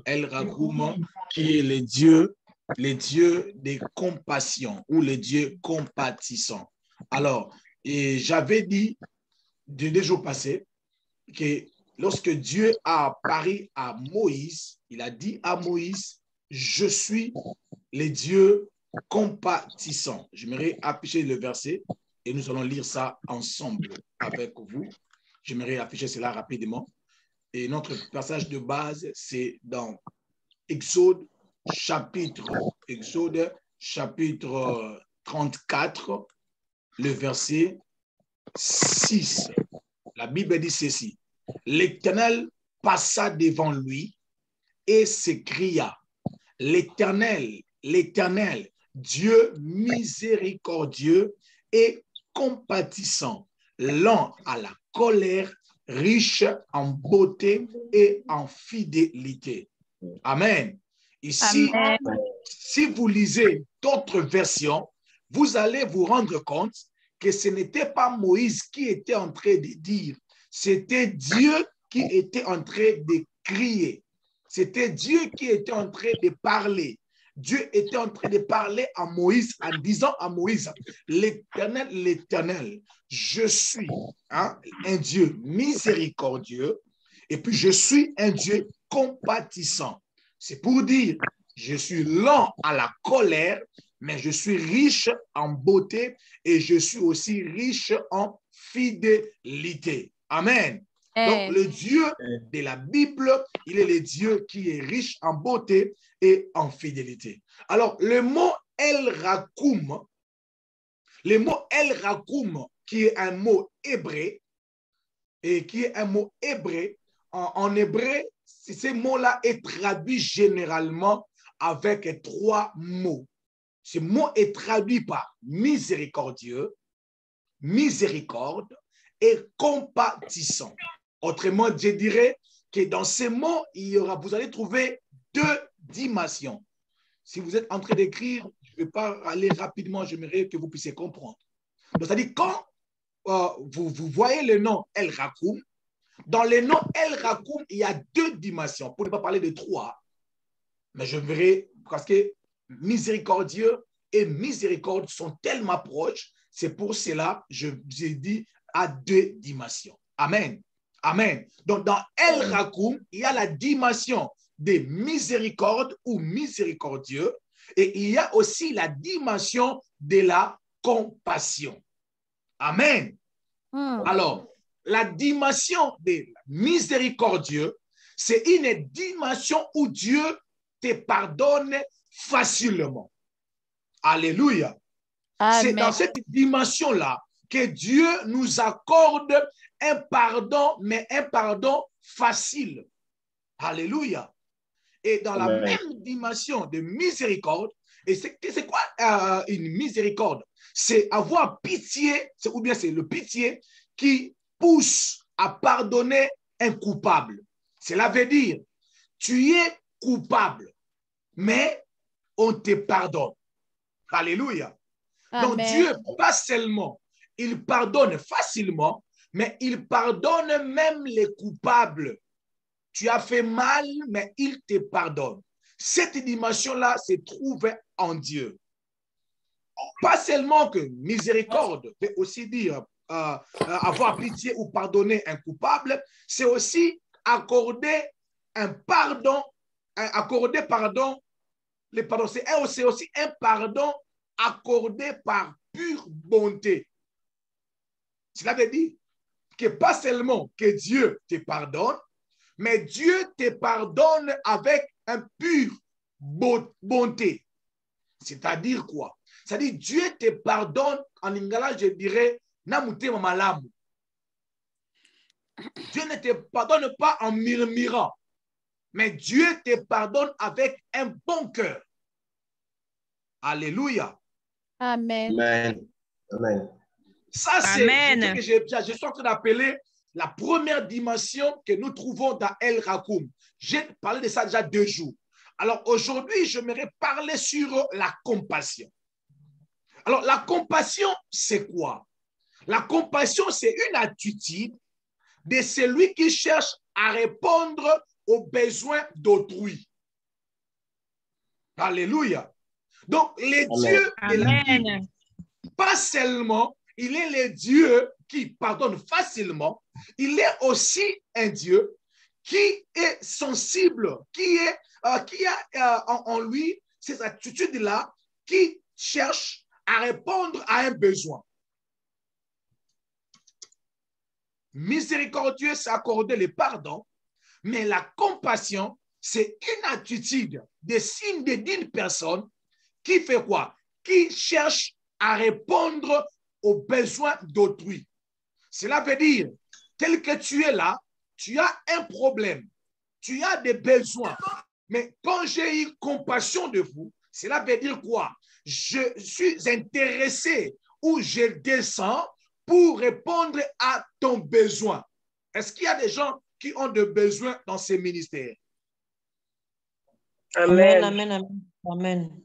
El Rakoum, qui est les dieux des compassions ou les dieux compatissants. Alors, j'avais dit des jours passés que lorsque Dieu a apparu à Moïse, il a dit à Moïse, je suis les dieux compatissants. J'aimerais afficher le verset et nous allons lire ça ensemble avec vous. J'aimerais afficher cela rapidement. Et notre passage de base, c'est dans Exode chapitre 34, le verset 6. La Bible dit ceci. L'Éternel passa devant lui et s'écria, l'Éternel, l'Éternel, Dieu miséricordieux et compatissant, lent à la colère, riche en beauté et en fidélité. Amen. Ici, Amen. Si vous lisez d'autres versions, vous allez vous rendre compte que ce n'était pas Moïse qui était en train de dire, c'était Dieu qui était en train de crier. C'était Dieu qui était en train de parler. Dieu était en train de parler à Moïse en disant à Moïse, l'Éternel, l'Éternel, je suis un Dieu miséricordieux et puis je suis un Dieu compatissant. C'est pour dire, je suis lent à la colère, mais je suis riche en beauté et je suis aussi riche en fidélité. Amen. Donc, le Dieu de la Bible, il est le Dieu qui est riche en beauté et en fidélité. Alors, le mot El Rakoum, qui est un mot hébreu, et qui est un mot hébreu, en hébreu, ce mot-là est traduit généralement avec 3 mots. Ce mot est traduit par miséricordieux, miséricorde et compatissant. Autrement, je dirais que dans ces mots, vous allez trouver 2 dimensions. Si vous êtes en train d'écrire, je ne vais pas aller rapidement, j'aimerais que vous puissiez comprendre. C'est-à-dire, quand vous voyez le nom El Rakoum, dans le nom El Rakoum, il y a 2 dimensions, pour ne pas parler de 3. Mais je verrai, parce que miséricordieux et miséricorde sont tellement proches, c'est pour cela que j'ai dit à 2 dimensions. Amen. Amen. Donc, dans El Rakoum, il y a la dimension de miséricorde ou miséricordieux et il y a aussi la dimension de la compassion. Amen. Alors, la dimension de miséricordieux, c'est une dimension où Dieu te pardonne facilement. Alléluia. C'est dans cette dimension-là que Dieu nous accorde un pardon, mais un pardon facile. Alléluia. Et dans la même dimension de miséricorde, et c'est quoi une miséricorde? C'est avoir pitié, ou bien c'est le pitié qui pousse à pardonner un coupable. Cela veut dire, tu es coupable, mais on te pardonne. Alléluia. Amen. Donc Dieu, pas seulement, il pardonne facilement, mais il pardonne même les coupables. Tu as fait mal, mais il te pardonne. Cette dimension-là se trouve en Dieu. Pas seulement que miséricorde veut aussi dire avoir pitié ou pardonner un coupable, c'est aussi accorder un pardon, c'est aussi un pardon accordé par pure bonté. Cela veut dire que pas seulement que Dieu te pardonne, mais Dieu te pardonne avec un pure bonté. C'est-à-dire quoi? C'est-à-dire Dieu te pardonne, en lingala, je dirais, namutema malamu. Dieu ne te pardonne pas en murmurant, mais Dieu te pardonne avec un bon cœur. Alléluia. Amen. Amen. Amen. Ça, c'est ce que je suis en train d'appeler la première dimension que nous trouvons dans El Rakoum. J'ai parlé de ça déjà 2 jours. Alors aujourd'hui, j'aimerais parler sur la compassion. Alors la compassion, c'est quoi? La compassion, c'est une attitude de celui qui cherche à répondre aux besoins d'autrui. Alléluia. Donc, les dieux de la Bible, pas seulement, il est le Dieu qui pardonne facilement, il est aussi un Dieu qui est sensible, qui a en lui ces attitudes-là, qui cherche à répondre à un besoin. Miséricordieux, c'est accorder le pardon, mais la compassion, c'est une attitude, des signes d'une personne qui fait quoi? Qui cherche à répondre aux besoins d'autrui. Cela veut dire, tel que tu es là, tu as un problème, tu as des besoins. Mais quand j'ai eu compassion de vous, cela veut dire quoi? Je suis intéressé ou je descends pour répondre à ton besoin. Est-ce qu'il y a des gens qui ont des besoins dans ces ministères? Amen, amen, amen, amen.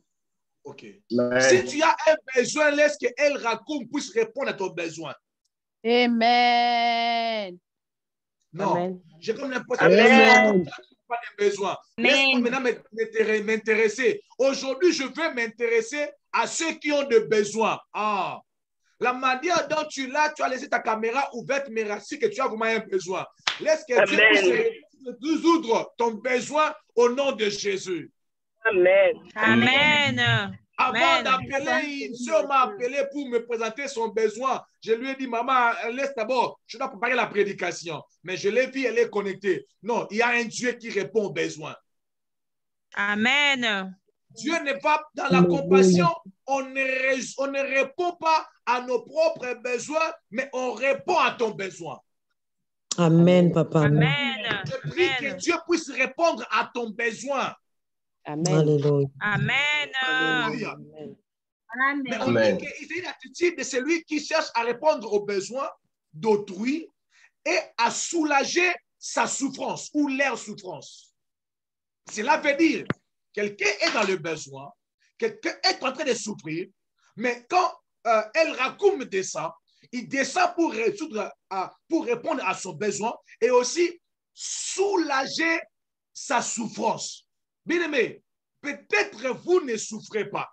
OK. Amen. Si tu as un besoin, laisse que El Rakoum puisse répondre à ton besoin. Amen. Non, j'ai comme l'impression que tu n'as pas de besoin. Laisse-moi maintenant m'intéresser. Aujourd'hui, je veux m'intéresser à ceux qui ont des besoins. Ah, la manière dont tu as laissé ta caméra ouverte, mais rassure que tu as vraiment un besoin. Laisse que Dieu puisse résoudre ton besoin au nom de Jésus. Amen. Amen. Avant d'appeler, une soeur m'a appelé pour me présenter son besoin. Je lui ai dit, maman, laisse d'abord, je dois préparer la prédication. Mais je l'ai vue, elle est connectée. Non, il y a un Dieu qui répond aux besoins. Amen. Dieu n'est pas dans la compassion. On ne répond pas à nos propres besoins, mais on répond à ton besoin. Amen, papa. Amen. Je prie que Dieu puisse répondre à ton besoin. Amen. Alléluia. Amen. Alléluia. Amen. Mais on dit qu'il y a une attitude de celui qui cherche à répondre aux besoins d'autrui et à soulager sa souffrance ou leur souffrance. Cela veut dire, quelqu'un est dans le besoin, quelqu'un est en train de souffrir, mais quand El Rakoum descend, il descend pour répondre à son besoin et aussi soulager sa souffrance. Bien-aimé, peut-être vous ne souffrez pas,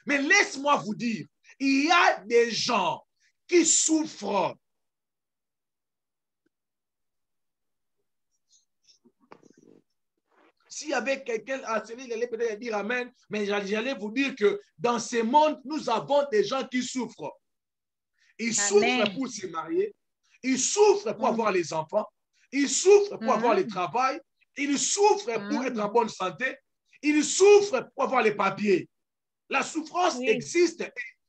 mais laisse-moi vous dire, il y a des gens qui souffrent. S'il y avait quelqu'un à celui, il allait peut-être dire Amen, mais j'allais vous dire que dans ce monde, nous avons des gens qui souffrent. Ils souffrent pour se marier, ils souffrent pour avoir les enfants, ils souffrent pour avoir le travail, ils souffrent pour être en bonne santé, ils souffrent pour avoir les papiers. La souffrance existe.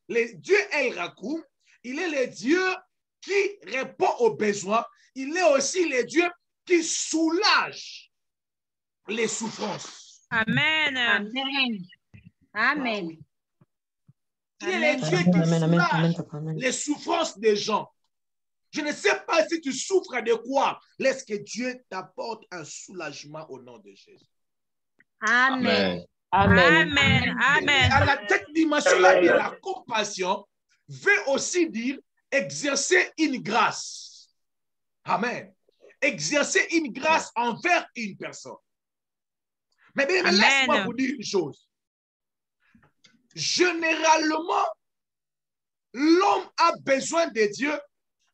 Le Dieu El Rakoum, il est le Dieu qui répond aux besoins. Il est aussi le Dieu qui soulage les souffrances. Amen. Amen. Amen. Oui. Il est le Dieu qui soulage les souffrances des gens. Je ne sais pas si tu souffres de quoi. Laisse que Dieu t'apporte un soulagement au nom de Jésus. Amen. Amen. Amen. Amen. Cette dimension-là de la compassion veut aussi dire exercer une grâce. Amen. Exercer une grâce envers une personne. Mais laisse-moi vous dire une chose. Généralement, l'homme a besoin de Dieu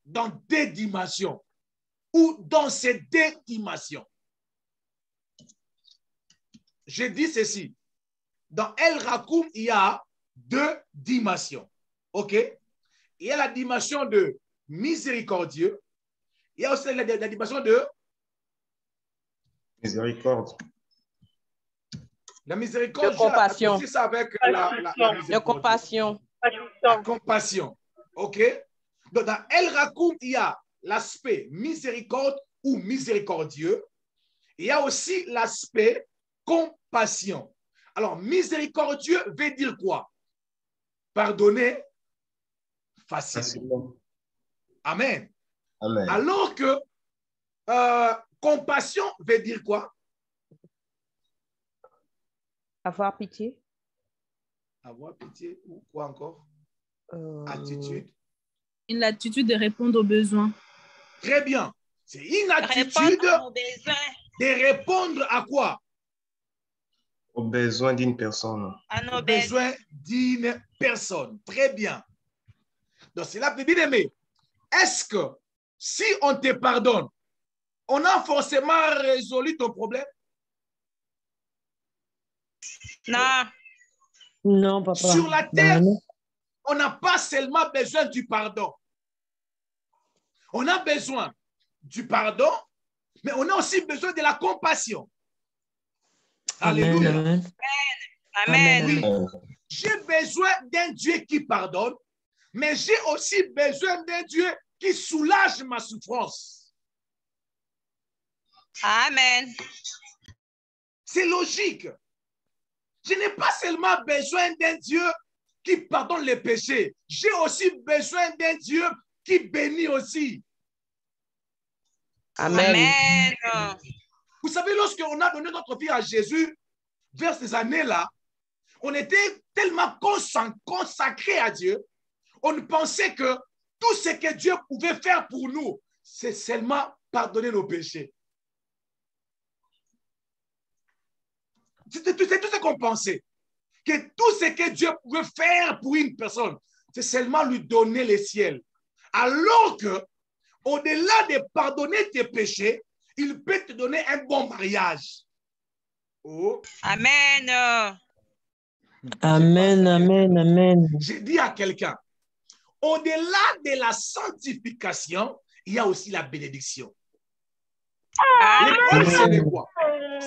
dans deux dimensions ou dans ces deux dimensions. Je dis ceci. Dans El Rakoum, il y a deux dimensions. OK? Il y a la dimension de miséricordieux. Il y a aussi la dimension de miséricorde. La miséricorde, de compassion. Ça avec la compassion. La compassion. OK? Donc, dans El Rakoum, il y a l'aspect miséricorde ou miséricordieux. Il y a aussi l'aspect compassion. Alors, miséricordieux veut dire quoi? Pardonner facilement. Amen. Amen. Alors que compassion veut dire quoi? Avoir pitié. Avoir pitié ou quoi encore? Attitude. Une attitude de répondre aux besoins. Très bien. C'est une attitude de répondre à quoi? Aux besoins d'une personne. À nos Besoin d'une personne. Très bien. Donc, c'est là, bien aimé. Est-ce que si on te pardonne, on a forcément résolu ton problème? Non. Non, papa. Sur la terre, on n'a pas seulement besoin du pardon. On a besoin du pardon, mais on a aussi besoin de la compassion. Alléluia. Amen. Amen. Oui, j'ai besoin d'un Dieu qui pardonne, mais j'ai aussi besoin d'un Dieu qui soulage ma souffrance. Amen. C'est logique. Je n'ai pas seulement besoin d'un Dieu qui pardonne les péchés. J'ai aussi besoin d'un Dieu qui bénit aussi. Amen. Vous savez, lorsqu'on a donné notre vie à Jésus, vers ces années-là, on était tellement consacré à Dieu, on pensait que tout ce que Dieu pouvait faire pour nous, c'est seulement pardonner nos péchés. C'est tout ce qu'on pensait. Que tout ce que Dieu pouvait faire pour une personne, c'est seulement lui donner le ciel. Alors que, au-delà de pardonner tes péchés, il peut te donner un bon mariage. Oh. Amen. Amen, amen, amen. J'ai dit à quelqu'un, au-delà de la sanctification, il y a aussi la bénédiction. Le problème, c'est quoi?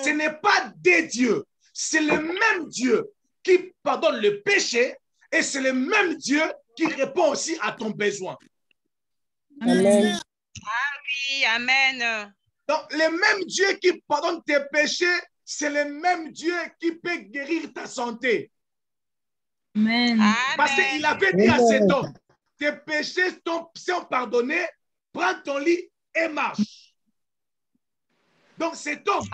Ce n'est pas des dieux, c'est le même Dieu qui pardonne le péché et c'est le même Dieu qui répond aussi à ton besoin. Amen. Oui, amen. Donc, le même Dieu qui pardonne tes péchés, c'est le même Dieu qui peut guérir ta santé. Amen. Parce qu'il avait dit à cet homme, tes péchés sont pardonnés, prends ton lit et marche. Donc cet homme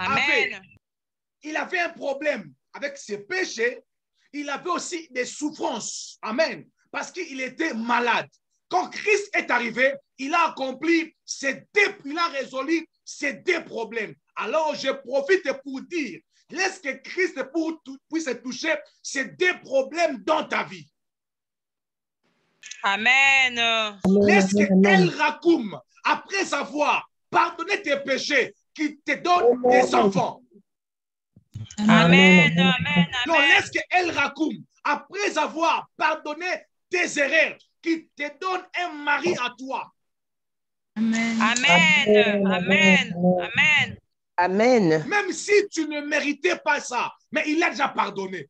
il avait un problème avec ses péchés, il avait aussi des souffrances. Amen. Parce qu'il était malade. Quand Christ est arrivé, il a accompli il a résolu ces deux problèmes. Alors je profite pour dire, laisse que Christ puisse toucher ces deux problèmes dans ta vie. Amen. Laisse que El Rakoum, après avoir pardonné tes péchés, qui te donne des enfants. Amen. Amen. Non, laisse que El Rakoum, après avoir pardonné tes erreurs, qui te donne un mari à toi. Amen. Amen. Amen. Amen. Amen. Même si tu ne méritais pas ça, mais il a déjà pardonné.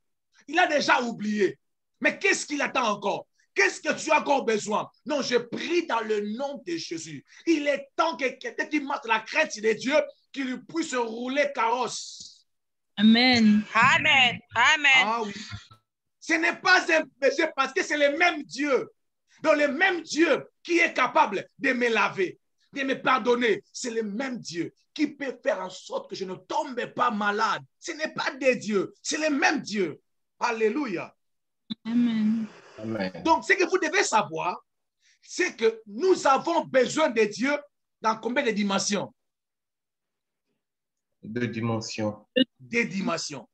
Il a déjà oublié. Mais qu'est-ce qu'il attend encore? Qu'est-ce que tu as encore besoin? Non, je prie dans le nom de Jésus. Il est temps que quelqu'un qui mate la crainte de Dieu, qu'il puisse rouler carrosse. Amen. Amen. Amen. Ah oui. Ce n'est pas un péché parce que c'est le même Dieu. Donc le même Dieu qui est capable de me laver, de me pardonner, c'est le même Dieu qui peut faire en sorte que je ne tombe pas malade. Ce n'est pas des dieux, c'est le même Dieu. Alléluia. Amen. Amen. Donc, ce que vous devez savoir, c'est que nous avons besoin de Dieu dans combien de dimensions? 2 dimensions. 2 dimensions.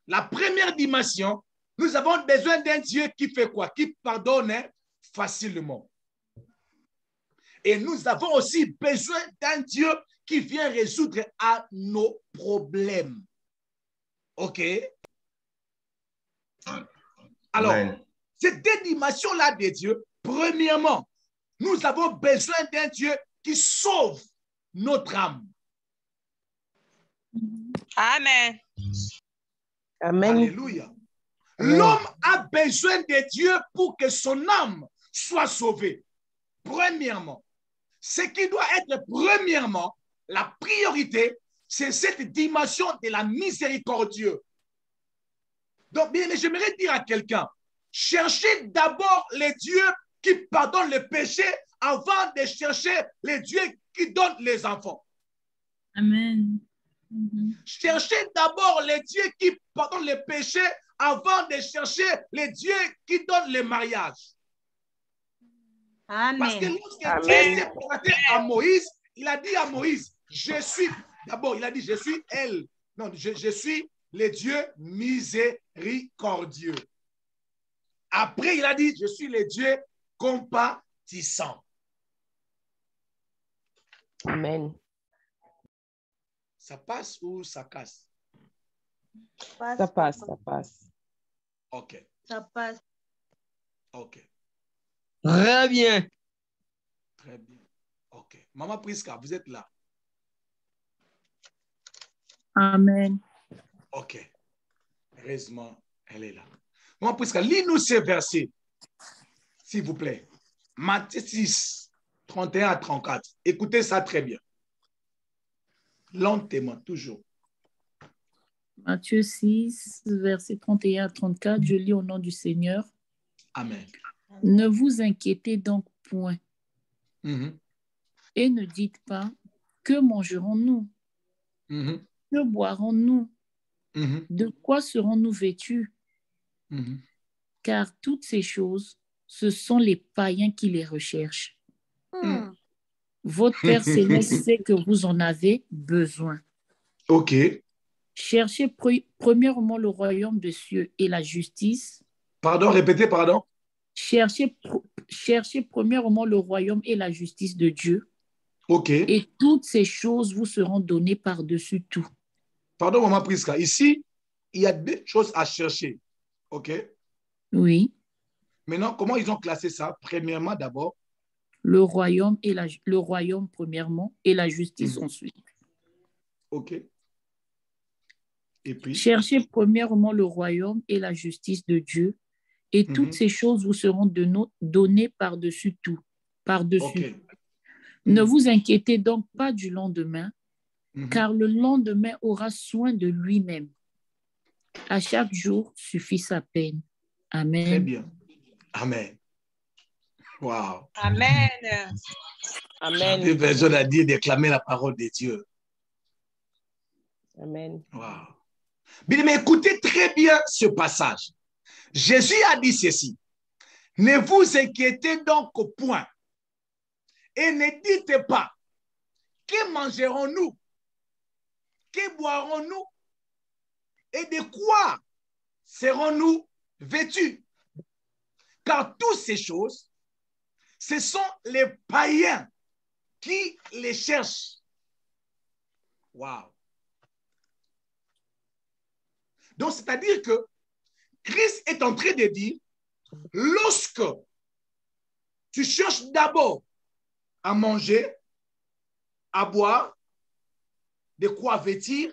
La première dimension, nous avons besoin d'un Dieu qui fait quoi? Qui pardonne facilement. Et nous avons aussi besoin d'un Dieu qui vient résoudre à nos problèmes. OK? Alors, Amen. ces 2 dimensions-là de Dieu, premièrement, nous avons besoin d'un Dieu qui sauve notre âme. Amen. Amen. Alléluia. L'homme a besoin de Dieu pour que son âme soit sauvée. Premièrement, ce qui doit être premièrement, la priorité, c'est cette dimension de la miséricorde. Donc, bien, j'aimerais dire à quelqu'un, cherchez d'abord les dieux qui pardonnent les péchés avant de chercher les dieux qui donnent les enfants. Amen. Cherchez d'abord les dieux qui pardonnent les péchés avant de chercher les dieux qui donnent le mariage. Amen. Parce que lorsque Dieu s'est présenté à Moïse, il a dit à Moïse, je suis D'abord, il a dit, je suis elle. Non, je suis le Dieu miséricordieux. Après, il a dit, je suis le Dieu compatissant. Amen. Ça passe ou ça casse? Ça passe, ça passe. OK. Ça passe. OK. Très bien. Très bien. OK. Maman Priska, vous êtes là? Amen. OK. Heureusement, elle est là. Maman Priska, lis-nous ces versets, s'il vous plaît. Matthieu 6, 31 à 34. Écoutez ça très bien. Lentement, toujours. Matthieu 6, versets 31 à 34, je lis au nom du Seigneur. Amen. Ne vous inquiétez donc point Mhm. et ne dites pas que mangerons-nous, Mhm. que boirons-nous, Mhm. de quoi serons-nous vêtus, Mhm. car toutes ces choses, ce sont les païens qui les recherchent. Votre Père Céleste sait que vous en avez besoin. OK. Cherchez premièrement le royaume de cieux et la justice. Pardon, répétez, pardon. Cherchez premièrement le royaume et la justice de Dieu, OK. et toutes ces choses vous seront données par-dessus tout. Pardon, maman Priska. Ici, il y a deux choses à chercher. OK. Oui, Maintenant, comment ils ont classé ça? Premièrement, d'abord. le royaume premièrement et la justice ensuite. OK. Et puis? Cherchez premièrement le royaume et la justice de Dieu, et toutes ces choses vous seront données par-dessus tout. Par-dessus. OK. Ne vous inquiétez donc pas du lendemain, Mhm. car le lendemain aura soin de lui-même. À chaque jour suffit sa peine. Amen. Très bien. Amen. Wow. Amen. Amen. J'avais besoin de dire, déclamer la parole de Dieu. Amen. Wow. Bien, mais écoutez très bien ce passage. Jésus a dit ceci. Ne vous inquiétez donc point et ne dites pas que mangerons-nous, que boirons-nous et de quoi serons-nous vêtus. Car toutes ces choses, ce sont les païens qui les cherchent. Wow. Donc, c'est-à-dire que Christ est en train de dire, lorsque tu cherches d'abord à manger, à boire, de quoi vêtir,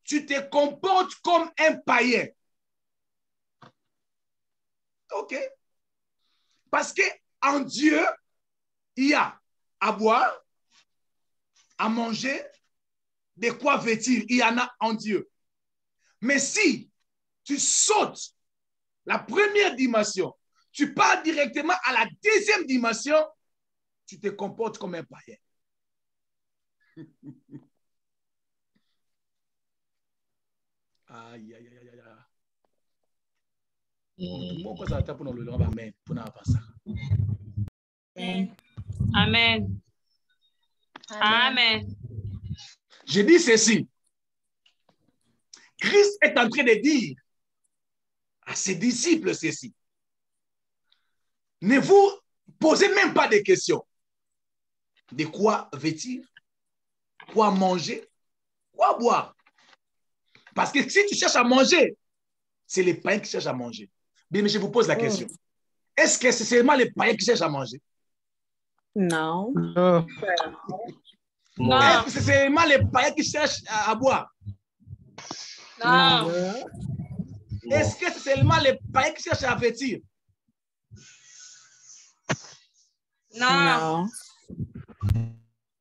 tu te comportes comme un païen. OK? Parce qu'en Dieu, il y a à boire, à manger, de quoi vêtir. Il y en a en Dieu. Mais si tu sautes la première dimension, tu pars directement à la deuxième dimension, tu te comportes comme un païen. Aïe, aïe, aïe, aïe, aïe. Pourquoi ça va pour nous le amen pour nous avancer? Amen. Amen. Je dis ceci. Christ est en train de dire à ses disciples ceci. Ne vous posez même pas de questions. De quoi vêtir? Quoi manger? Quoi boire? Parce que si tu cherches à manger, c'est les païens qui cherchent à manger. Bien, mais je vous pose la question. Est-ce que c'est seulement les païens qui cherchent à manger? Non. Non. Non. Est-ce que c'est seulement les païens qui cherchent à boire? Non. Est-ce que c'est seulement les païens qui cherchent à vêtir? Non.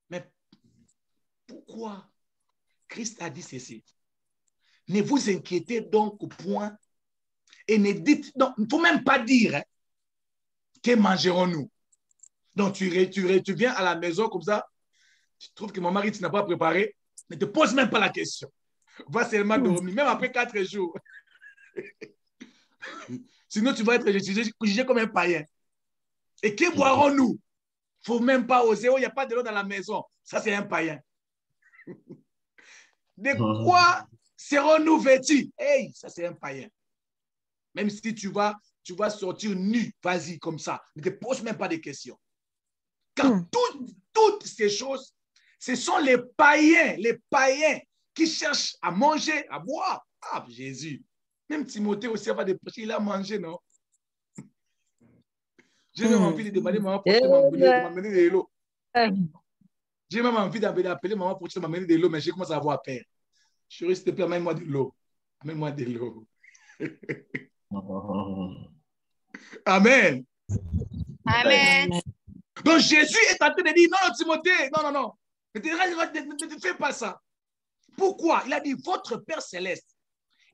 Mais pourquoi Christ a dit ceci? Ne vous inquiétez donc point et ne dites, donc, il ne faut même pas dire hein, que mangerons-nous. Donc tu viens à la maison comme ça, tu trouves que mon mari tu n'as pas préparé, ne te pose même pas la question. Va seulement dormir, même après 4 jours. Sinon tu vas être jugé comme un païen. Et que boirons-nous? Il ne faut même pas oser, il n'y a pas de l'eau dans la maison. Ça c'est un païen. De quoi serons-nous vêtus? Hey, ça c'est un païen. Même si tu vas sortir nu, vas-y comme ça. Ne te pose même pas de questions. Car toutes ces choses, ce sont les païens qui cherchent à manger, à boire. Ah, Jésus. Même Timothée aussi va de prêcher, il a mangé, non? J'ai même envie de demander maman pour m'amener de l'eau. J'ai même envie d'appeler maman pour m'amener de l'eau, mais j'ai commencé à avoir peur. Chérie, s'il te plaît, amène-moi de l'eau. Amène-moi de l'eau. Amen. Amen. Donc Jésus est en train de dire, non, Timothée, non. Ne fais pas ça. Pourquoi? Il a dit, votre Père Céleste,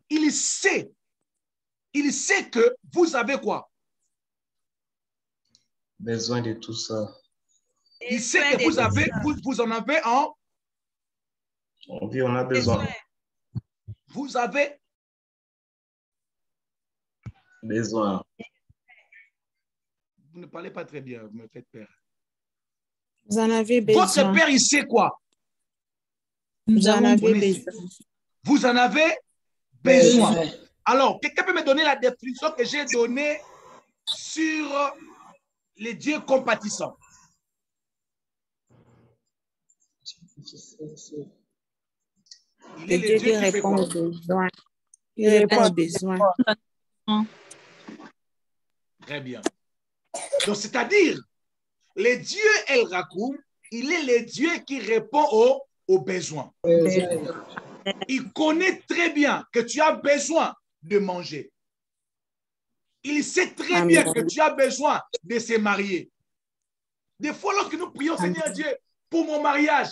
il sait que vous avez quoi? Besoin de tout ça. Il sait que vous en avez en... Oui, on a besoin. Vous avez... Besoin. Vous ne parlez pas très bien, vous me faites peur. Vous en avez besoin. Votre Père, il sait quoi? Vous en avez besoin. Vous en avez besoin. Alors, quelqu'un peut me donner la définition que j'ai donnée sur les dieux compatissants? Il est le Dieu qui répond aux besoins. Il répond aux besoins. Très bien. Donc, c'est-à-dire, le Dieu El Rakoum, il est le Dieu qui répond aux besoins. Il connaît très bien que tu as besoin de manger. Il sait très bien que tu as besoin de se marier. Des fois, lorsque nous prions, Seigneur Dieu, pour mon mariage,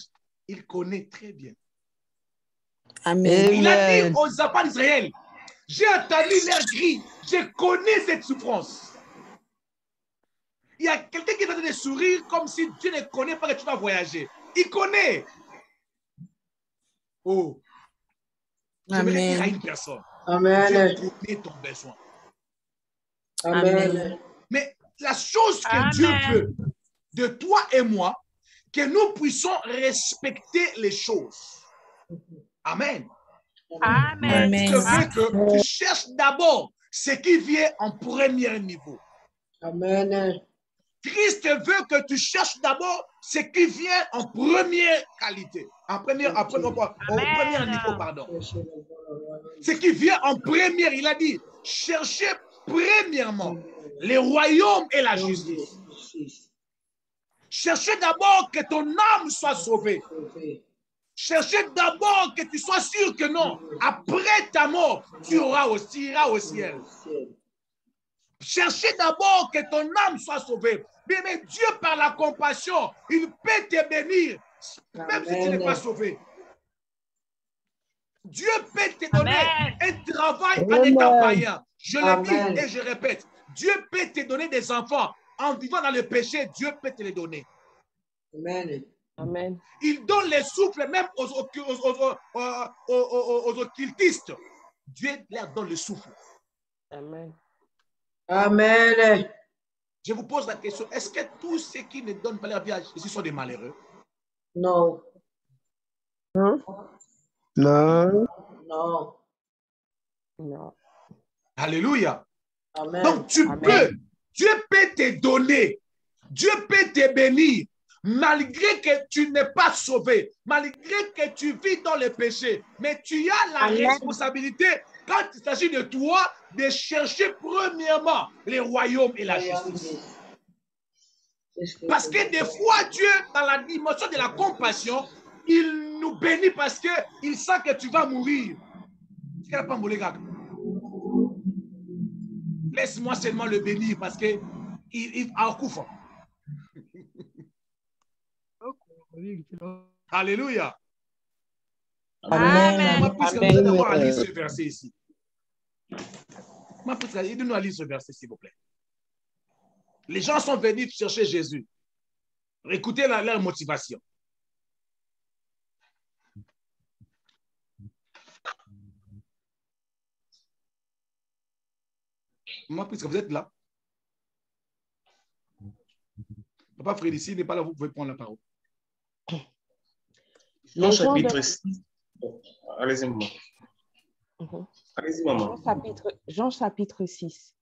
il connaît très bien. Amen. Il a dit aux enfants d'Israël, j'ai entendu leur cri, je connais cette souffrance. Il y a quelqu'un qui est en train de sourire comme si Dieu ne connaît pas que tu vas voyager. Il connaît. Oh. J'aimerais dire à une personne. Amen. Dieu connaît ton besoin. Amen. Mais la chose que Dieu veut de toi et moi, que nous puissions respecter les choses. Amen. Amen. Je veux que tu cherches d'abord ce qui vient en premier niveau. Amen. Christ veut que tu cherches d'abord ce qui vient en première qualité. Au premier niveau, pardon. Ce qui vient en première, il a dit, cherchez premièrement les royaumes et la justice. Cherchez d'abord que ton âme soit sauvée. Cherchez d'abord que tu sois sûr que non, après ta mort, tu iras au ciel. Cherchez d'abord que ton âme soit sauvée. Mais Dieu, par la compassion, il peut te bénir, même si tu n'es pas sauvé. Dieu peut te donner un travail en étant païen. Je le dis et je répète. Dieu peut te donner des enfants. En vivant dans le péché, Dieu peut te les donner. Amen. Amen. Il donne les souffles même aux occultistes. Dieu leur donne le souffle. Amen. Amen. Je vous pose la question, est-ce que tous ceux qui ne donnent pas leur vie à Jésus sont des malheureux? Non. Non. Non. Non. Alléluia. Amen. Donc Dieu peut te donner, Dieu peut te bénir, malgré que tu n'es pas sauvé, malgré que tu vis dans le péché, mais tu as la responsabilité, quand il s'agit de toi, de chercher premièrement les royaumes et la justice. Parce que des fois, Dieu, dans la dimension de la compassion, il nous bénit parce qu'il sent que tu vas mourir. Laisse-moi seulement le bénir parce qu'il a un coup. Alléluia. Amen. Moi, puisque vous allez d'abord à lire ce verset ici. Moi, puisque aidez-nous à lire ce verset, s'il vous plaît. Les gens sont venus chercher Jésus. Écoutez leur motivation. Moi, puisque vous êtes là. Papa Frédéric, s'il n'est pas là, vous pouvez prendre la parole. Jean chapitre 6. Allez-y, maman. Mhm. Allez-y, maman. Jean chapitre 6.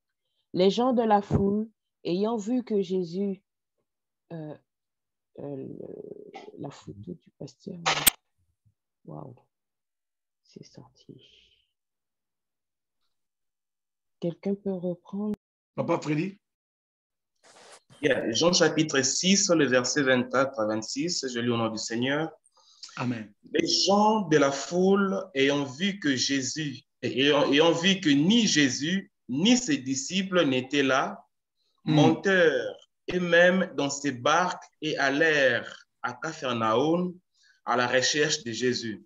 Les gens de la foule, ayant vu que Jésus, la photo du pasteur, waouh, c'est sorti. Quelqu'un peut reprendre? Papa Freddy. Yeah. Jean chapitre 6, le verset 24 à 26, je lis au nom du Seigneur. Amen. Les gens de la foule ayant vu que ni Jésus ni ses disciples n'étaient là, montèrent eux-mêmes dans ces barques et allèrent à Capharnaüm à la recherche de Jésus.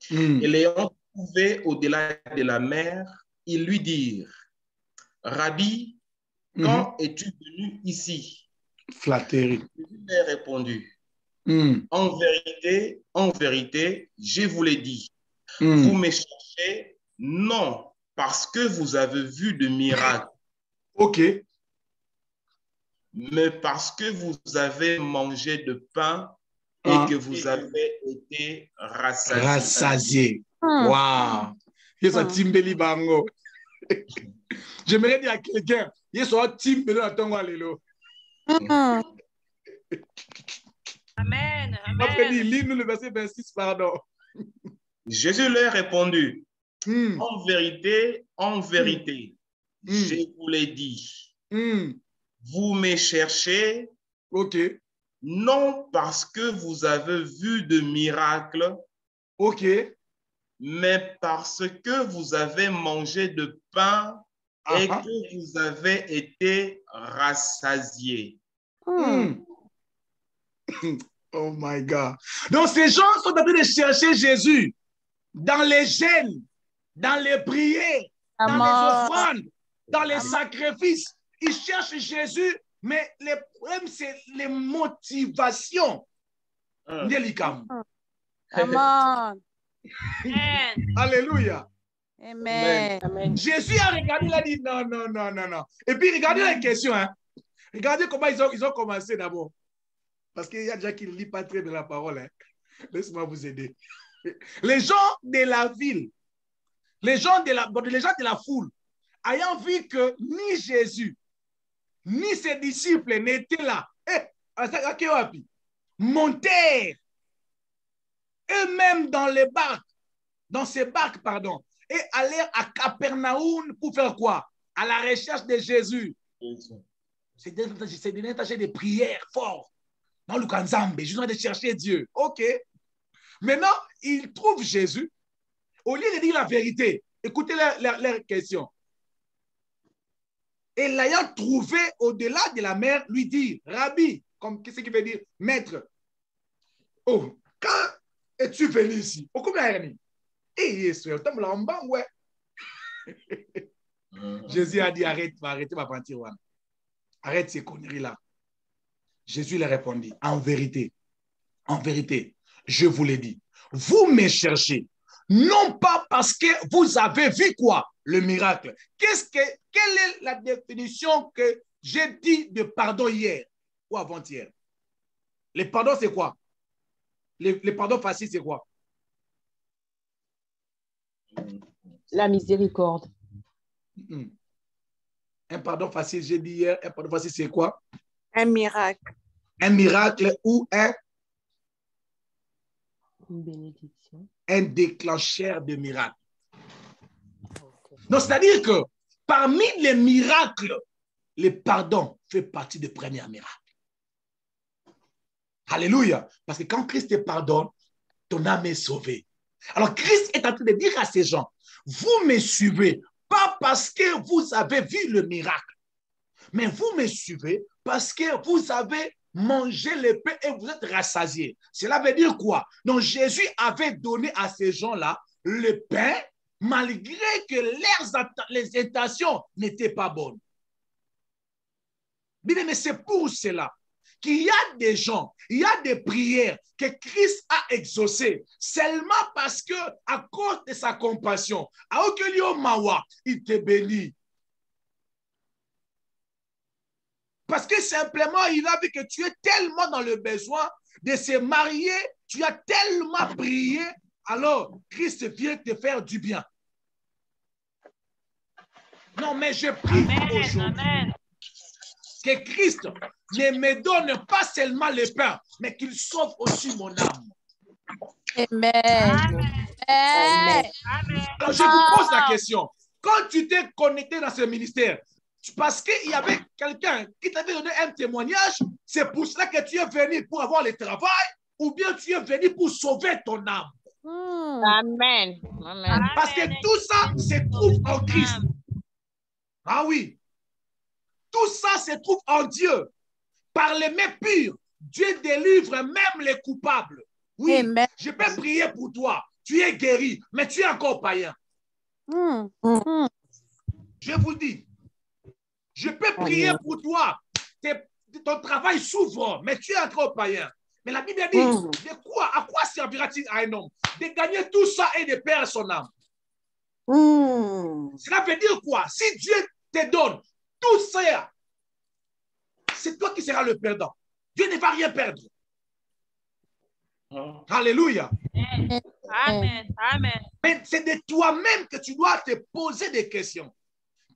Et l'ayant trouvé au-delà de la mer, ils lui dirent, Rabbi, quand es-tu venu ici? Flatterie. Jésus leur répondu, en vérité, je vous l'ai dit, vous me cherchez non parce que vous avez vu de miracles, OK, mais parce que vous avez mangé de pain et que vous avez été rassasiés. rassasié. Wow. Timbeli bango. J'aimerais dire à quelqu'un, il soit timbeli dans ton walelo. Amen. Après, Amen. lis-nous le verset 26, pardon. Jésus leur répondu, en vérité, je vous l'ai dit, vous me cherchez, OK, non parce que vous avez vu de miracles, OK, mais parce que vous avez mangé de pain et que vous avez été rassasiés. Oh my God. Donc, ces gens sont en train de chercher Jésus dans les jeûnes, dans les prières, dans les offrandes, dans les sacrifices. Ils cherchent Jésus, mais le problème, c'est les motivations. Amen. Alléluia. Amen. Amen. Jésus a regardé, il a dit non, non, non, non, non. Et puis, regardez la question. Hein. Regardez comment ils ont commencé d'abord. Parce qu'il y a des gens qui ne lisent pas très bien la parole. Hein. Laisse-moi vous aider. Les gens de la ville, les gens de la foule, ayant vu que ni Jésus, ni ses disciples n'étaient là, montèrent eux-mêmes dans ces barques, pardon, et allèrent à Capernaum pour faire quoi? À la recherche de Jésus. C'est des tâches de prière fort. Dans le Kanzambe, je suis de chercher Dieu. OK. Maintenant, ils trouvent Jésus. Au lieu de dire la vérité, écoutez leur question. Et l'ayant trouvé au-delà de la mer, lui dit, Rabbi, qu'est-ce qui veut dire maître? Oh, quand es-tu venu ici? Jésus a dit, arrête ma partir. Arrête ces conneries-là. Jésus leur répondit, en vérité, je vous l'ai dit, vous me cherchez, non pas parce que vous avez vu quoi? Le miracle. Quelle est la définition que j'ai dit de pardon hier ou avant-hier? Le pardon, c'est quoi? Le pardon facile, c'est quoi? La miséricorde. Un pardon facile, j'ai dit hier, un pardon facile, c'est quoi? Un miracle. Un miracle ou Une bénédiction. Un déclencheur de miracle. Donc, c'est-à-dire que parmi les miracles, le pardon fait partie des premiers miracles. Alléluia. Parce que quand Christ te pardonne, ton âme est sauvée. Alors, Christ est en train de dire à ces gens, vous me suivez, pas parce que vous avez vu le miracle, mais vous me suivez parce que vous avez mangé le pain et vous êtes rassasiés. Cela veut dire quoi? Donc, Jésus avait donné à ces gens-là le pain, malgré que les intentions n'étaient pas bonnes. Bien, mais c'est pour cela qu'il y a des gens, il y a des prières que Christ a exaucées seulement parce que, à cause de sa compassion, à aucun lieu mawa, il te bénit. Parce que simplement, il a vu que tu es tellement dans le besoin de se marier, tu as tellement prié alors Christ vient te faire du bien. Non, mais je prie aujourd'hui que Christ ne me donne pas seulement le pain, mais qu'il sauve aussi mon âme. Amen. Amen. Alors, je vous pose la question. Quand tu t'es connecté dans ce ministère, parce qu'il y avait quelqu'un qui t'avait donné un témoignage, c'est pour cela que tu es venu pour avoir le travail, ou bien tu es venu pour sauver ton âme. Amen. Amen. Parce que tout ça se trouve en Christ. Ah oui. Tout ça se trouve en Dieu. Par les mains pures, Dieu délivre même les coupables. Oui, Amen. je peux prier pour toi. Tu es guéri, mais tu es encore païen. Je vous dis, je peux prier pour toi. Ton travail s'ouvre, mais tu es encore païen. Mais la Bible dit, de quoi, à quoi servira-t-il à un homme de gagner tout ça et de perdre son âme? Cela veut dire quoi? Si Dieu te donne tout ça, c'est toi qui seras le perdant. Dieu ne va rien perdre. Alléluia. Amen. Amen. Mais c'est de toi-même que tu dois te poser des questions.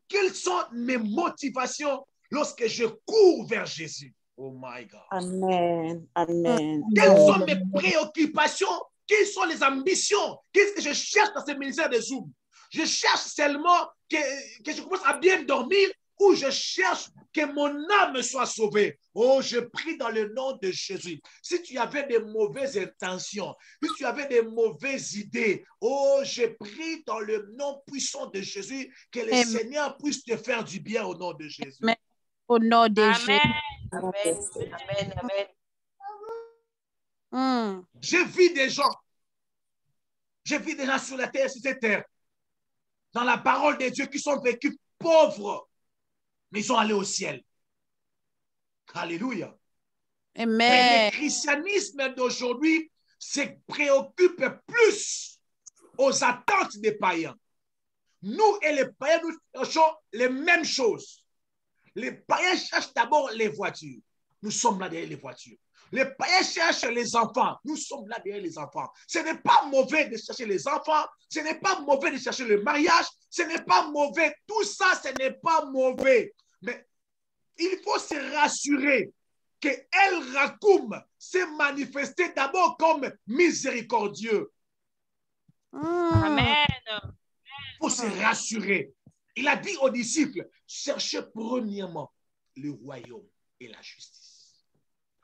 Quelles sont mes motivations lorsque je cours vers Jésus? Oh my God. Amen. Amen. Quelles sont mes préoccupations? Quelles sont les ambitions? Qu'est-ce que je cherche dans ce ministère de Zoom? Je cherche seulement que je commence à bien dormir ou je cherche que mon âme soit sauvée. Oh, je prie dans le nom de Jésus. Si tu avais des mauvaises intentions, si tu avais des mauvaises idées, oh, je prie dans le nom puissant de Jésus que le Seigneur puisse te faire du bien au nom de Jésus. Amen. Au nom de Jésus. Amen. Amen. Amen. Je vis des gens sur la terre, sur cette terre, dans la parole de Dieu qui sont vécus pauvres, mais ils sont allés au ciel. Alléluia. Amen. Mais le christianisme d'aujourd'hui se préoccupe plus aux attentes des païens. Nous et les païens, nous cherchons les mêmes choses. Les païens cherchent d'abord les voitures. Nous sommes là derrière les voitures. Les païens cherchent les enfants. Nous sommes là derrière les enfants. Ce n'est pas mauvais de chercher les enfants. Ce n'est pas mauvais de chercher le mariage. Ce n'est pas mauvais. Tout ça, ce n'est pas mauvais. Mais il faut se rassurer que El Rakoum s'est manifesté d'abord comme miséricordieux. Amen. Il faut se rassurer. Il a dit aux disciples, cherchez premièrement le royaume et la justice.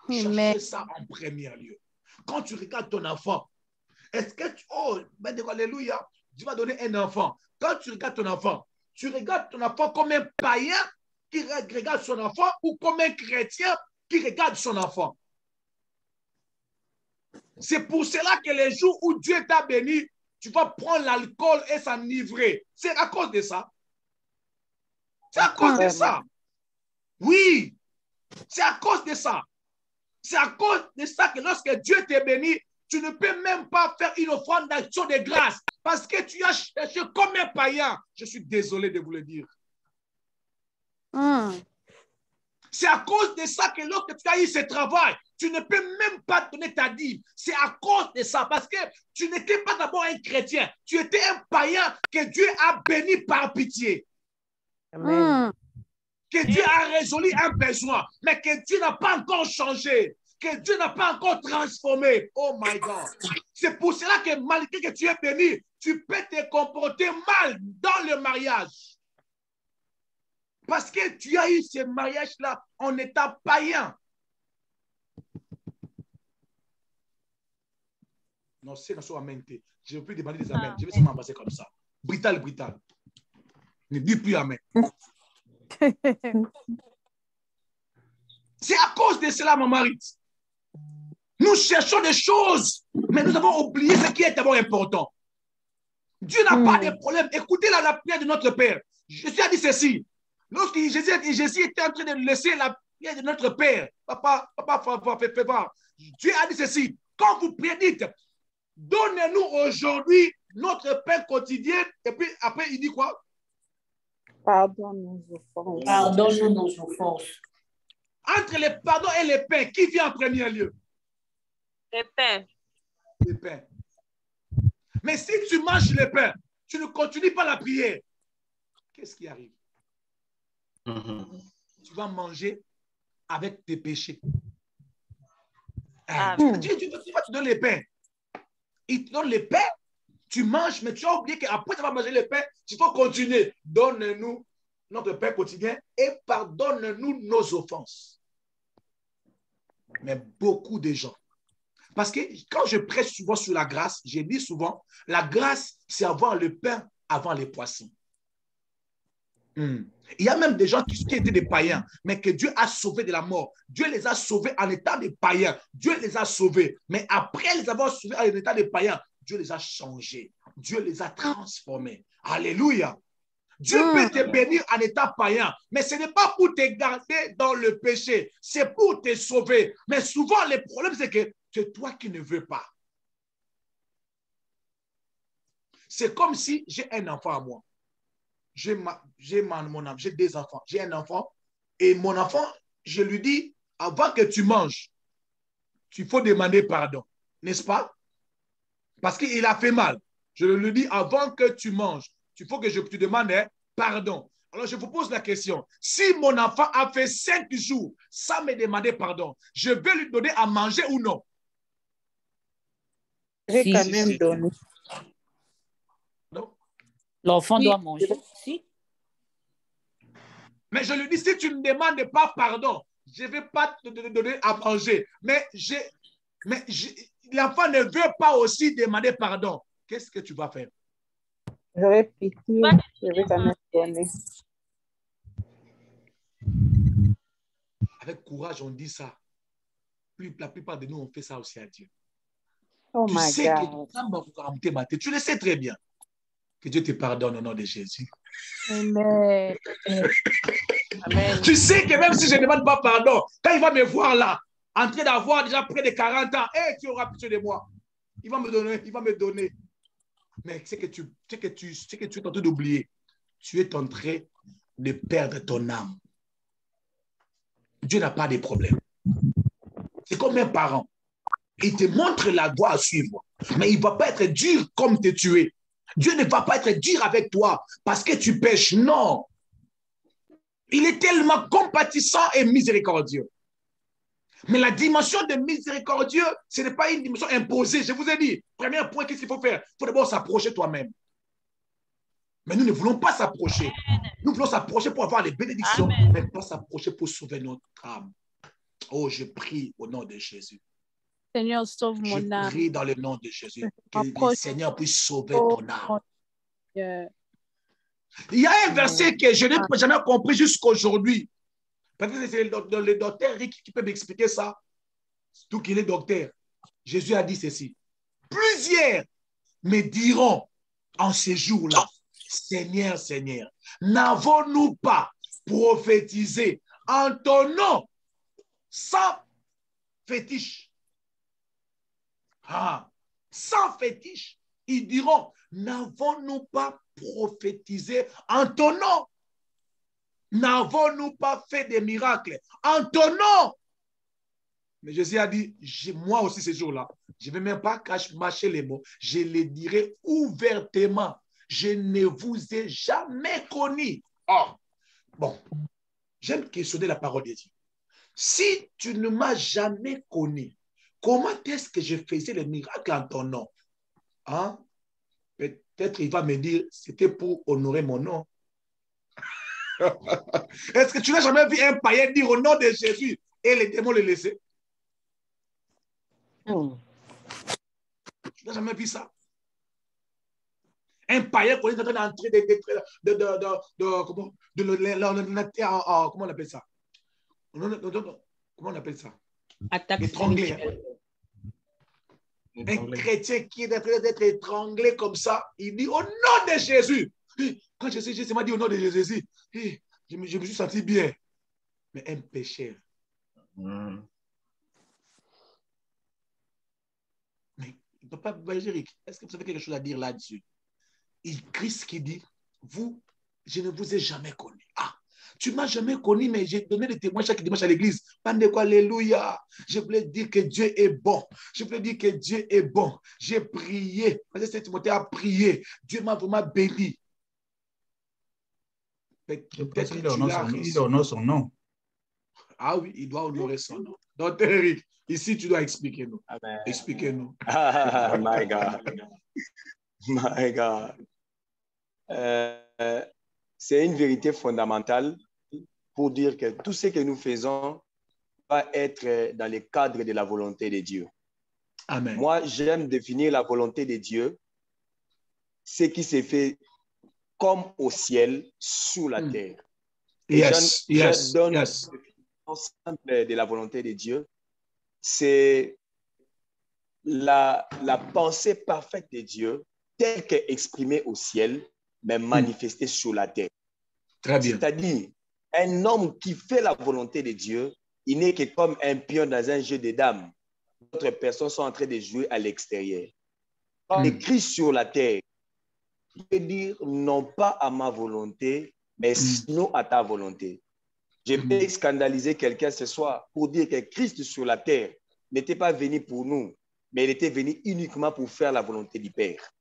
Cherchez ça en premier lieu. Quand tu regardes ton enfant, est-ce que alléluia, Dieu va donner un enfant. Quand tu regardes ton enfant comme un païen qui regarde son enfant ou comme un chrétien qui regarde son enfant. C'est pour cela que les jours où Dieu t'a béni, tu vas prendre l'alcool et s'enivrer. C'est à cause de ça. C'est à cause de ça. Oui, c'est à cause de ça. C'est à cause de ça que lorsque Dieu t'est béni, tu ne peux même pas faire une offrande d'action de grâce parce que tu as cherché comme un païen. Je suis désolé de vous le dire. C'est à cause de ça que lorsque tu as eu ce travail, tu ne peux même pas donner ta dîme. C'est à cause de ça parce que tu n'étais pas d'abord un chrétien. Tu étais un païen que Dieu a béni par pitié. Amen. Que Dieu a résolu un besoin, mais que Dieu n'a pas encore changé, que Dieu n'a pas encore transformé. Oh my God. C'est pour cela que malgré que tu es béni, tu peux te comporter mal dans le mariage. Parce que tu as eu ce mariage-là en état païen. Non, c'est dans son amen. Je ne veux plus demander des amens. Je vais seulement passer comme ça. Brutal. Ne dis plus amen. C'est à cause de cela, mon mari. Nous cherchons des choses, mais nous avons oublié ce qui est d'abord important. Dieu n'a pas de problème. Écoutez la prière de notre Père. Jésus a dit ceci. Lorsque Jésus était en train de laisser la prière de notre Père, Papa, fais voir. Dieu a dit ceci. Quand vous priez, dites, donnez-nous aujourd'hui notre pain quotidien. Et puis après, il dit quoi? Pardonne-nous nos offenses. Pardonne-nous nos offenses. Entre les pardons et les pains, qui vient en premier lieu? Le pain. Le pain. Mais si tu manges le pain, tu ne continues pas la prière, qu'est-ce qui arrive? Tu vas manger avec tes péchés. Dieu va te donner le pain. Il te donne le pain, tu manges, mais tu as oublié qu'après tu vas manger le pain, tu faut continuer. Donne-nous notre pain quotidien et pardonne-nous nos offenses. Mais beaucoup de gens, parce que quand je prêche souvent sur la grâce, j'ai dit souvent, la grâce, c'est avoir le pain avant les poissons. Il y a même des gens qui étaient des païens, mais que Dieu a sauvés de la mort. Dieu les a sauvés en état de païens. Dieu les a sauvés. Mais après les avoir sauvés en état de païens, Dieu les a changés. Dieu les a transformés. Alléluia. Dieu peut te bénir en état païen, mais ce n'est pas pour te garder dans le péché. C'est pour te sauver. Mais souvent, le problème, c'est que c'est toi qui ne veux pas. C'est comme si j'ai un enfant à moi. J'ai des enfants. J'ai un enfant et mon enfant, je lui dis, avant que tu manges, il faut demander pardon. N'est-ce pas? Parce qu'il a fait mal. Je lui dis, avant que tu manges, il faut que je te demande pardon. Alors, je vous pose la question. Si mon enfant a fait 5 jours sans me demander pardon, je vais lui donner à manger ou non? Je vais quand même donner. L'enfant doit manger. Si. Mais je lui dis, si tu ne me demandes pas pardon, je ne vais pas te donner à manger. Mais l'enfant ne veut pas aussi demander pardon. Qu'est-ce que tu vas faire? J'aurais pitié, je vais quand même donner. Avec courage, on dit ça. La plupart de nous, on fait ça aussi à Dieu. Oh tu my sais God. que tu le sais très bien. Que Dieu te pardonne au nom de Jésus. Amen. Amen. Tu sais que même si je ne demande pas pardon, quand il va me voir là, en train d'avoir déjà près de 40 ans, hey, tu auras pitié de moi. Il va me donner. Mais c'est que tu es en train d'oublier. Tu es en train de perdre ton âme. Dieu n'a pas de problème. C'est comme un parent. Il te montre la voie à suivre. Mais il ne va pas être dur comme te tuer. Dieu ne va pas être dur avec toi parce que tu pêches. Non. Il est tellement compatissant et miséricordieux. Mais la dimension de miséricordieux, ce n'est pas une dimension imposée. Je vous ai dit, premier point, qu'est-ce qu'il faut faire? Il faut d'abord s'approcher toi-même. Mais nous ne voulons pas s'approcher. Nous voulons s'approcher pour avoir les bénédictions, mais pas s'approcher pour sauver notre âme. Oh, je prie au nom de Jésus. Seigneur, sauve mon âme. Je prie dans le nom de Jésus. Que le Seigneur puisse sauver ton âme. Il y a un verset que je n'ai jamais compris jusqu'à aujourd'hui. Peut-être que c'est le docteur Rick qui peut m'expliquer ça. Tout qu'il est docteur. Jésus a dit ceci. Plusieurs me diront en ces jours-là, Seigneur, Seigneur, n'avons-nous pas prophétisé en ton nom sans fétiche? Sans fétiche. Ils diront, n'avons-nous pas prophétisé en ton nom? N'avons-nous pas fait des miracles en ton nom? Mais Jésus a dit, moi aussi ce jour-là, je ne vais même pas mâcher les mots, je les dirai ouvertement. Je ne vous ai jamais connu. Oh, bon, j'aime questionner la parole de Dieu. Si tu ne m'as jamais connu, comment est-ce que je faisais les miracles en ton nom? Hein? Peut-être il va me dire, c'était pour honorer mon nom. Est-ce que tu n'as jamais vu un païen dire au nom de Jésus et les démons le laisser? Tu n'as jamais vu ça? Un païen qu'on est en train d'entrer comment on appelle ça? Comment on appelle ça? Étranglé. Un chrétien qui est en train d'être étranglé comme ça, il dit au nom de Jésus. Quand Jésus m'a dit au nom de Jésus, je me suis senti bien. Mais un pécheur. Mais papa Valéric, est-ce que vous avez quelque chose à dire là-dessus? Christ qui dit, je ne vous ai jamais connu. Tu ne m'as jamais connu, mais j'ai donné des témoins chaque dimanche à l'église. Alléluia. Je voulais dire que Dieu est bon. Je voulais dire que Dieu est bon. J'ai prié. Parce que Timothée a prié. Dieu m'a vraiment béni. Peut-être il honore son nom. Ah oui, il doit honorer son nom. Donc, Eric, ici, tu dois expliquer-nous. Expliquez-nous. My God. My God. C'est une vérité fondamentale pour dire que tout ce que nous faisons va être dans le cadre de la volonté de Dieu. Amen. Moi, j'aime définir la volonté de Dieu, ce qui se fait comme au ciel, sous la terre. Yes, je donne une définition simple de la volonté de Dieu. C'est la pensée parfaite de Dieu, telle qu'exprimée au ciel, mais manifestée sur la terre. Très bien. C'est-à-dire, un homme qui fait la volonté de Dieu, il n'est que comme un pion dans un jeu de dames. D'autres personnes sont en train de jouer à l'extérieur. Quand écrit sur la terre, il peut dire non pas à ma volonté, mais sinon à ta volonté. Je peux scandaliser quelqu'un ce soir pour dire que Christ sur la terre n'était pas venu pour nous, mais il était venu uniquement pour faire la volonté du Père.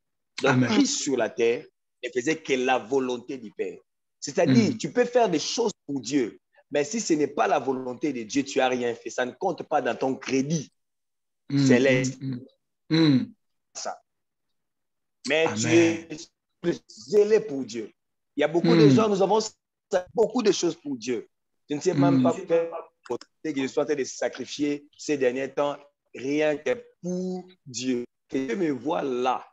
Donc, Amen. Christ sur la terre ne faisait que la volonté du Père. C'est-à-dire, tu peux faire des choses pour Dieu, mais si ce n'est pas la volonté de Dieu, tu n'as rien fait. Ça ne compte pas dans ton crédit céleste. Ça. Mais Amen. Tu es zélé pour Dieu. Il y a beaucoup de gens, nous avons beaucoup de choses pour Dieu. Je ne sais même pas faire que je sois en train de sacrifier ces derniers temps, rien que pour Dieu. Que Dieu me voit là.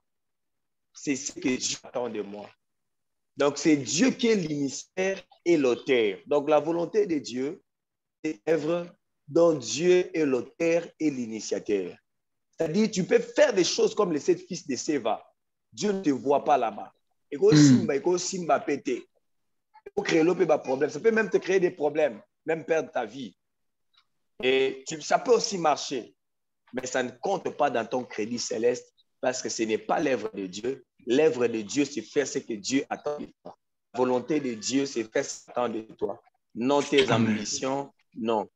C'est ce que Dieu attend de moi. Donc, c'est Dieu qui est l'initiateur et l'auteur. Donc, la volonté de Dieu, c'est l'œuvre dont Dieu est l'auteur et l'initiateur. C'est-à-dire, tu peux faire des choses comme les 7 fils de Séva. Dieu ne te voit pas là-bas. Et quand Simba pété, créer problème. Ça peut même te créer des problèmes, même perdre ta vie. Et ça peut aussi marcher, mais ça ne compte pas dans ton crédit céleste parce que ce n'est pas l'œuvre de Dieu. L'œuvre de Dieu, c'est faire ce que Dieu attend de toi. La volonté de Dieu, c'est faire ce qu'il attend de toi. Non tes ambitions, non.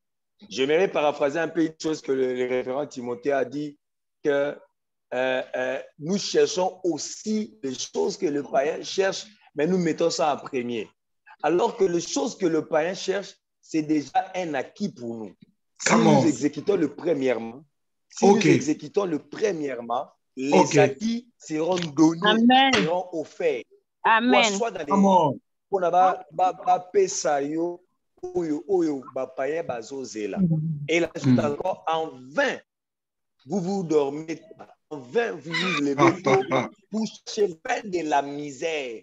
J'aimerais paraphraser un peu une chose que le révérend Timothée a dit, que nous cherchons aussi les choses que le païen cherche, mais nous mettons ça en premier. Alors que les choses que le païen cherche, c'est déjà un acquis pour nous. Si nous exécutons le premièrement, les acquis seront donnés, seront offerts. Amen. Soit dans et là, encore, en vain, vous dormez, en vain, vous vous levez tôt pour chercher de la misère.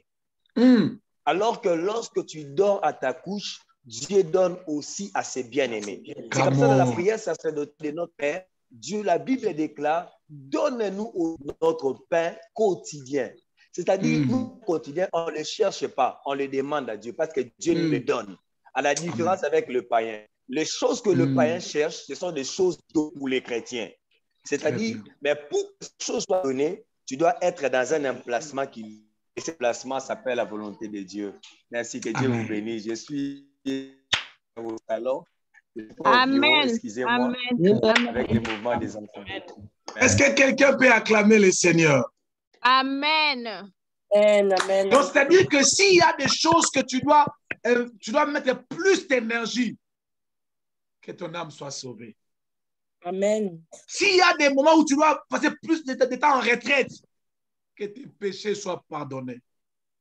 Alors que lorsque tu dors à ta couche, Dieu donne aussi à ses bien-aimés. C'est comme ça dans la prière sacerdotale de notre Père, Dieu, la Bible déclare, donne-nous notre pain quotidien. C'est-à-dire, nous, quotidien, on ne le cherche pas, on le demande à Dieu parce que Dieu nous le donne. À la différence avec le païen. Les choses que le païen cherche, ce sont des choses pour les chrétiens. C'est-à-dire, mais pour que ces choses soient données, tu dois être dans un emplacement qui... Et ce placement s'appelle la volonté de Dieu. Merci, que Dieu vous bénisse. Je suis au salon. Amen. Excusez-moi, avec les mouvements des enfants. Est-ce que quelqu'un peut acclamer le Seigneur? Amen. Amen. Donc, c'est-à-dire que s'il y a des choses que tu dois mettre plus d'énergie, que ton âme soit sauvée. Amen. S'il y a des moments où tu dois passer plus de temps en retraite, que tes péchés soient pardonnés.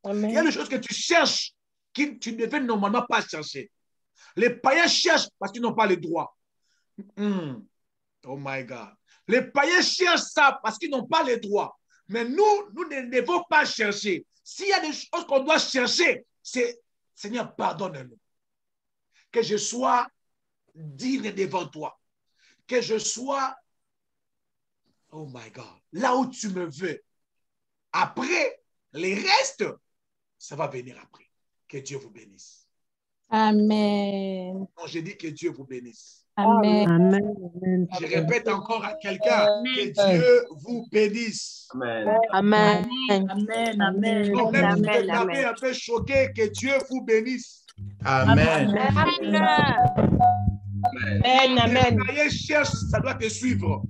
Amen. Il y a des choses que tu cherches que tu ne devais normalement pas chercher. Les païens cherchent parce qu'ils n'ont pas les droits. Oh my God. Les païens cherchent ça parce qu'ils n'ont pas les droits. Mais nous ne devons pas chercher. S'il y a des choses qu'on doit chercher, c'est Seigneur, pardonne-nous. Que je sois digne devant toi. Que je sois, oh my God, là où tu me veux. Après, les restes, ça va venir après. Que Dieu vous bénisse. Amen. Non, j'ai dit que Dieu vous bénisse. Amen. Amen. Je répète encore à quelqu'un, que Dieu vous bénisse. Amen. Amen. Amen. Amen. Donc, même si Amen. vous avez un peu choqué, que Dieu vous bénisse. Amen. Amen. Les païens cherchent, ça doit te suivre.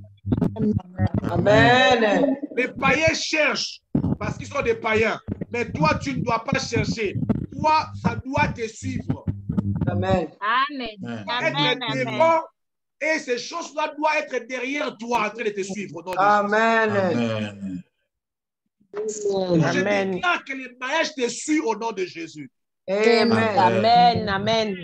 Amen. Les païens cherchent parce qu'ils sont des païens. Mais toi, tu ne dois pas chercher. Toi, ça doit te suivre. Amen. Amen. Amen. Être devant et ces choses-là doivent être derrière toi en train de te suivre. Au nom de Amen. Amen. Jésus. Je déclare que le mariage te suit au nom de Jésus. Amen. Amen. Amen.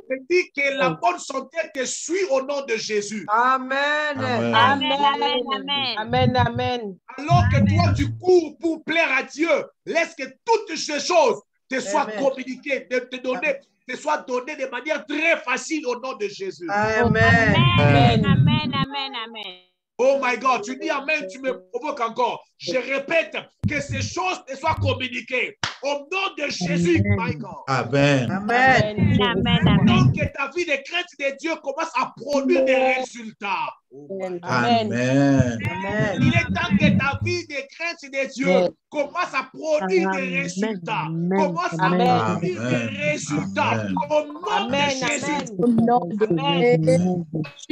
Je dis que la bonne santé te suit au nom de Jésus. Amen. Amen. Amen. Amen. Amen. Alors que toi, tu cours pour plaire à Dieu, laisse que toutes ces choses te soient Amen. communiquées, te soient données de manière très facile au nom de Jésus. Amen. Amen. Amen. Amen. Oh my God, tu dis Amen, tu me provoques encore. Je répète que ces choses te soient communiquées au nom de Jésus, my God. Amen. Amen. Amen. Donc que ta vie de crainte de Dieu commence à produire des résultats. Oh my God. Amen. Amen. Il est temps que ta vie de crainte de Dieu commence à produire des résultats. Commence à produire des résultats. Amen. Au nom Amen. de Jésus. Amen.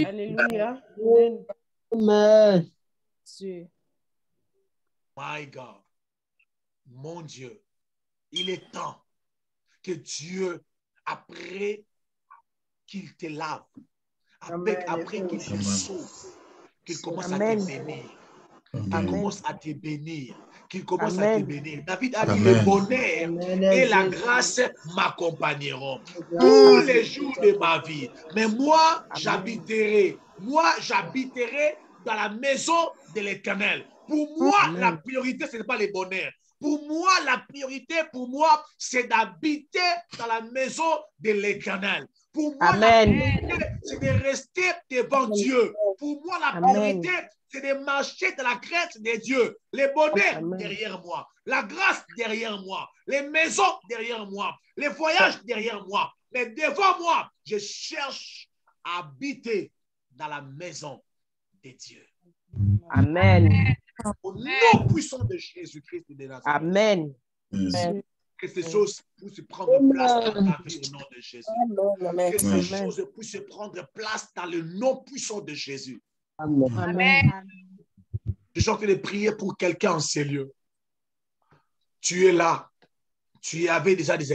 Alléluia. Amen. My God. Mon Dieu. Il est temps que Dieu, après qu'il te lave, après qu'il te sauve, qu'il commence à te bénir. Qu'il commence à te bénir. Qu'il commence à te bénir. David a dit, Amen. le bonheur Amen. et la grâce m'accompagneront tous les jours de ma vie. Mais moi, j'habiterai dans la maison de l'Éternel. Pour moi, la priorité, ce n'est pas le bonheur. Pour moi, la priorité, c'est d'habiter dans la maison de l'Éternel. Pour moi, la priorité, c'est de rester devant Dieu. Pour moi, la priorité, c'est de marcher dans la crainte de Dieu. Les bonheurs derrière moi, la grâce derrière moi, les maisons derrière moi, les voyages derrière moi. Mais devant moi, je cherche à habiter dans la maison de Dieu. Amen. Au nom puissant de Jésus-Christ de Nazareth. Amen. Que ces choses puissent prendre place dans ta vie au nom de Jésus. Que ces choses puissent prendre place dans le nom puissant de Jésus. Amen. Je suis en train de prier pour quelqu'un en ces lieux. Tu es là. Tu avais déjà des